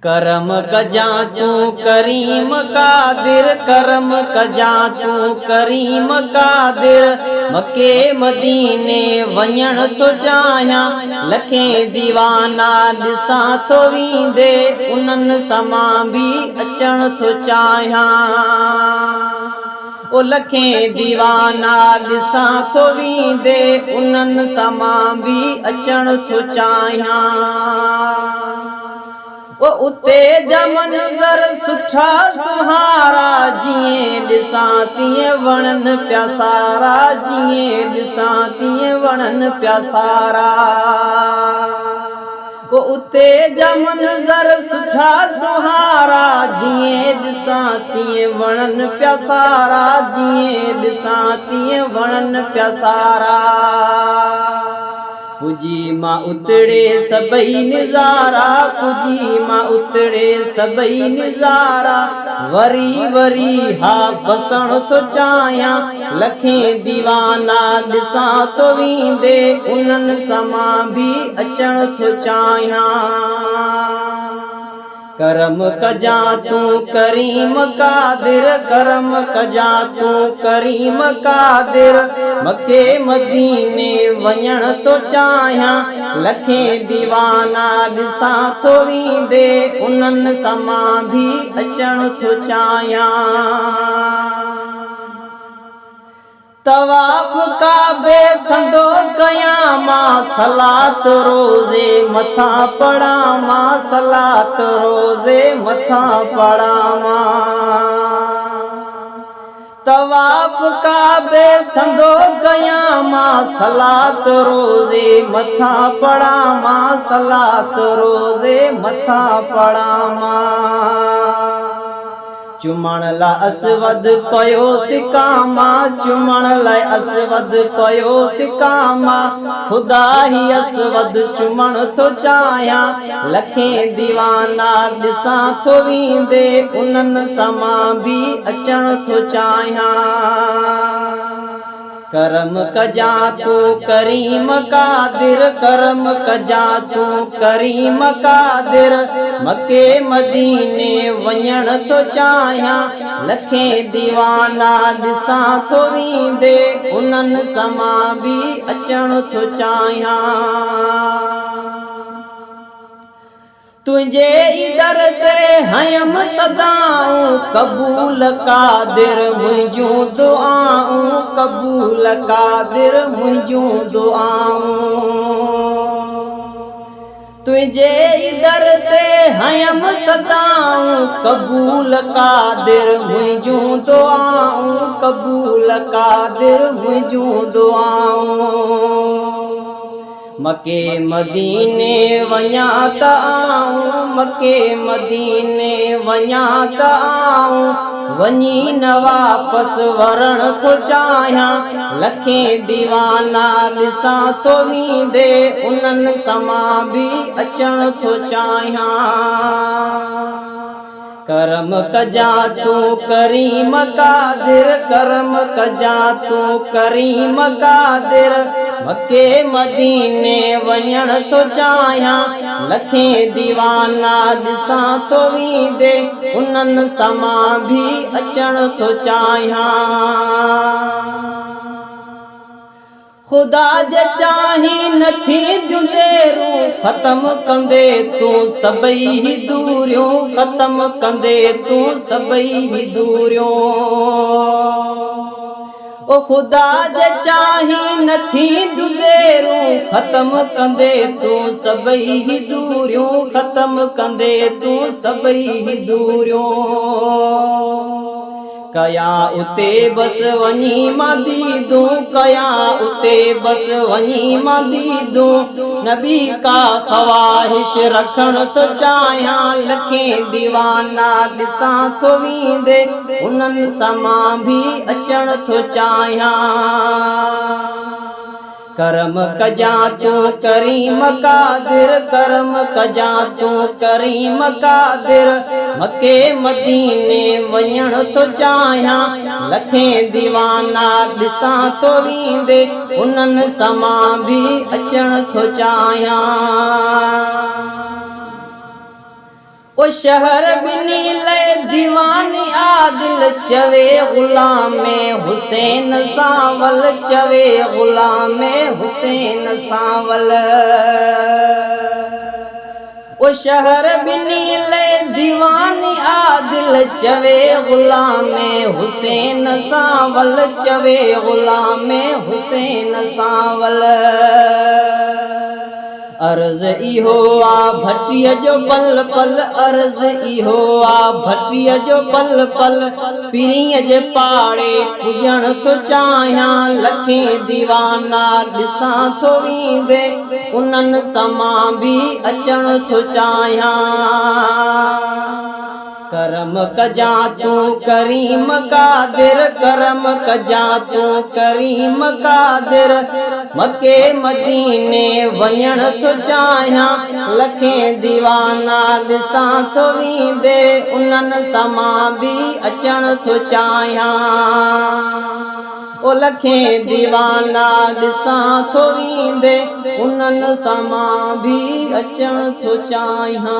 करम कजा तू करीम कादिर, करम कजा तू करीम कादिर। मके मदीने वञण तो चाहियां, लखे दीवाना ॾिसां तो वींदे, उन्हनि समा भी अचण तो चाहियां। ओ लखे दीवाना ॾिसां तो वींदे, उन्हनि समा भी अचण तो चाहियां। वो उते जा मंज़र सुठा सुहारा, जिएं ॾिसां तीअं वणनि पिया सारा, जिएं ॾिसां तीअं वणनि पिया सारा। वो उते जा मंज़र सुठा सुहारा, जिएं ॾिसां तीअं वणनि पिया सारा, जिएं ॾिसां तीअं वणनि पिया सारा। पुजी मां उतड़े सबई निज़ारा, पुजी मां उतड़े सबई निज़ारा। वरी वरी हा बसण तो चाहियां, लखे दीवाना ॾिसां तो वींदे, उन्हनि समा भी अचण तो चाहियां। करम कजा तू करीम कादिर, करम कजा तू करीम कादिर। मके मदीने वञण तो चाहियां, लखे दीवाना ॾिसां तो वींदे, उन्हनि समा भी अचण तो चाहियां। तवाफ काबे संदो कयां मां, सलात रोज़े मथा पढ़ा मां, सलात रोज़े मथा पढ़ा मां। तवाफ काबे संदो कयां मां, सलात रोज़े मथा पढ़ा मां, सलात रोज़े मथा पढ़ा मां। चुमण ला असवद पयो सिकामा, चुमण लाइ असवद पयो सिकामा। खुदा ही असवद चुमण तो चाहियां, लखे दीवाना ॾिसां तो वींदे, उन्हनि समा भी अचण तो चाहियां। करम कजा तू करीम कादिर, करम कजा तू करीम कादिर। मके मदीने वञण तो चाहियां, लखे दीवाना ॾिसां तो वींदे, उन्हनि समा भी अचण तो चाहियां। तुझे दर ते हयम सदाऊं, कबूल कादिर मुंहिंजूं दुआऊं, कबूल कादिर मुंहिंजूं दुआऊं। तुझे दर ते हयम सदाऊं, कबूल कादिर मुंहिंजूं दुआऊं, कबूल कादिर मुंहिंजूं दुआऊं। मके मदीने वञा त आऊं, मके मदीने वञा त आऊं। वञी न वापस वरण तो चाहियां, लखे दीवाना ॾिसां तो वींदे, उन्हनि समा भी अचण तो चाहियां। करम कजा तू करीम कादिर, करम कजा तू करीम कादिर। मके मदीने वञण तो चाहियां, लखे दीवाना ॾिसां तो वींदे, उन्हनि समा भी अचण तो चाहियां। खुदा जे चाही नथी जुदेरूं, ख़त्म कंदे तू सबई ही दूरियूं, ख़त्म कंदे तू सबई ही दूरियूं। ओ खुदा जे चाही नथी जुदेरूं, ख़त्म कंदे तू सबई ही दूरियूं, ख़त्म कंदे तू सबई ही दूरियूं। कया उते बस वञी मां दीदूं, कया उते बस वञी मां दीदूं। नबी का ख्वाहिश रखण तो चाहियां, लखे दीवाना ॾिसां तो वींदे, उन्हनि समा भी अचण तो चाहियां। करम कजा तू करीम कादिर, करम कजा तू करीम कादिर। मके मदीने वञण तो चाहियां, लखे दीवाना ॾिसां तो वींदे, उन्हनि समा भी अचण तो चाहियां। ओ वो शहर बिनी ले दीवानी आदिल चवे गुलाम हुसैन सावल चवे गुलाम हुसैन सावल वो शहर बिनी ले दीवानी आदिल चवे गुलाम हुसैन सावल चवे गुलाम हुसैन सावल अर्ज इहो आ भटिया जो पल पल अर्ज इहो आ भटिया जो पल पल पीरीअ जे पाड़े पुॼण थो चाहियां लखें दीवाना ॾिसां थो ईंदे उन्हनि समा बि अचण थो चाहियां करम कजा तू करीम कादिर करम कजा तू करीम कादिर मके मदीने वञण थो चाहियां लखें दीवाना ॾिसां थो ईंदे उन्हनि समा बि अचण थो चाहियां ओ लखें दीवाना ॾिसां थो ईंदे उन्हनि समा बि अचण थो चाहियां।